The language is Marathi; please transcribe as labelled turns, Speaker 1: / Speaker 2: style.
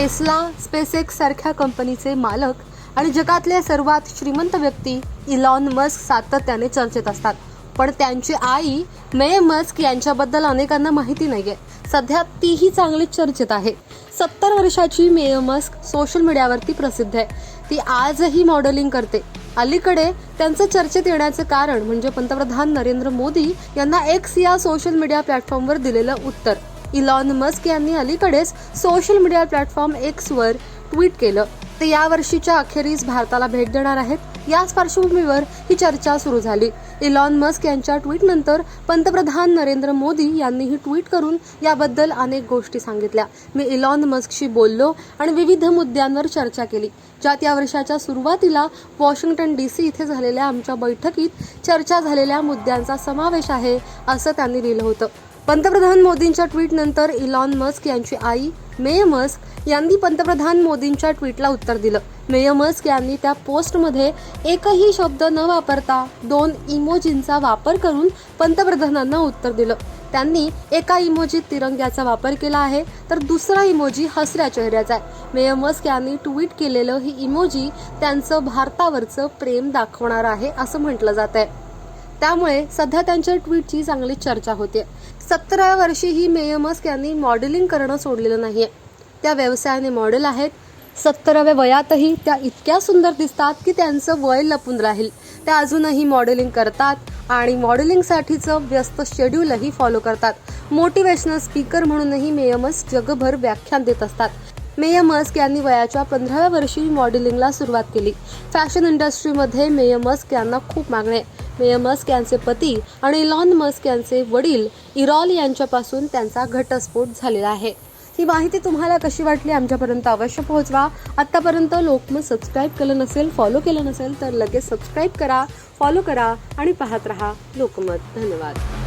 Speaker 1: टेस्ला, स्पेसएक्स सारख्या कंपनीचे मालक आणि जगातले सर्वात श्रीमंत व्यक्ती इलॉन मस्क सातत्याने चर्चेत असतात. पण त्यांची आई मे मस्क यांच्याबद्दल अनेकांना माहिती नाहीये. सध्या तीही चांगलीच चर्चेत आहे. 70 वर्षाची मे मस्क सोशल मीडियावरती प्रसिद्ध आहे. ती आजही मॉडेलिंग करते. अलीकडे त्यांचं चर्चेत येण्याचं कारण म्हणजे पंतप्रधान नरेंद्र मोदी यांना एक्स या सोशल मीडिया प्लॅटफॉर्मवर दिलेलं उत्तर. इलॉन मस्क यांनी अलीकडेच social media platform Xavier tweet केलं. ते या वर्षीच्या अखेरीस भारताला भेट देणार आहेत. याच पार्श्वभूमीवर ही चर्चा सुरू झाली. इलॉन मस्क यांच्या ट्विटनंतर पंतप्रधान नरेंद्र मोदी यांनीही ट्विट करून याबद्दल अनेक गोष्टी सांगितल्या. मी इलॉन मस्कशी बोललो आणि विविध मुद्द्यांवर चर्चा केली, ज्यात या वर्षाच्या सुरुवातीला वॉशिंग्टन DC इथे झालेल्या आमच्या बैठकीत चर्चा झालेल्या मुद्द्यांचा समावेश आहे, असं त्यांनी लिहिलं होतं. पंतप्रधान मोदींच्या ट्विटनंतर इलॉन मस्क यांची आई मे मस्क यांनी पंतप्रधान मोदींच्या ट्विटला उत्तर दिलं. मे मस्क यांनी त्या पोस्टमध्ये एकही शब्द न वापरता 2 इमोजींचा वापर करून पंतप्रधानांना उत्तर दिलं. त्यांनी एका इमोजीत तिरंग्याचा वापर केला आहे, तर दुसरा इमोजी हसऱ्या चेहऱ्याचा आहे. मे मस्क यांनी ट्विट केलेलं ही इमोजी त्यांचं भारतावरचं प्रेम दाखवणार आहे असं म्हटलं जात आहे. त्यामुळे सध्या त्यांच्या ट्विटची चांगली चर्चा होते. 17व्या वर्षी ही मे मस्क यांनी मॉडेलिंग करणं सोडलेलं नाहीये. त्या व्यवसायाने मॉडेल आहेत. 70व्या वयातही त्या इतक्या सुंदर दिसतात की त्यांचं वय लपून राहील. त्या अजूनही मॉडेलिंग करतात आणि मॉडेलिंगसाठीचं व्यस्त शेड्यूलही फॉलो करतात. मोटिवेशनल स्पीकर म्हणूनही मे मस्क जगभर व्याख्यान देत असतात. मे मस्क यांनी वयाच्या 15व्या वर्षी मॉडेलिंगला सुरुवात केली. फॅशन इंडस्ट्रीमध्ये मे मस्क यांना खूप मागणी आहे. मे मस्क यांचे पती आणि इलॉन मस्क यांचे वडील इरॉल यांच्यापासून त्यांचा घटस्फोट झालेला आहे. ही माहिती तुम्हाला कशी वाटली आमच्यापर्यंत अवश्य पोहोचवा. आत्तापर्यंत लोकमत सबस्क्राईब केलं नसेल, फॉलो केलं नसेल तर लगेच सबस्क्राईब करा, फॉलो करा आणि पाहत रहा लोकमत. धन्यवाद.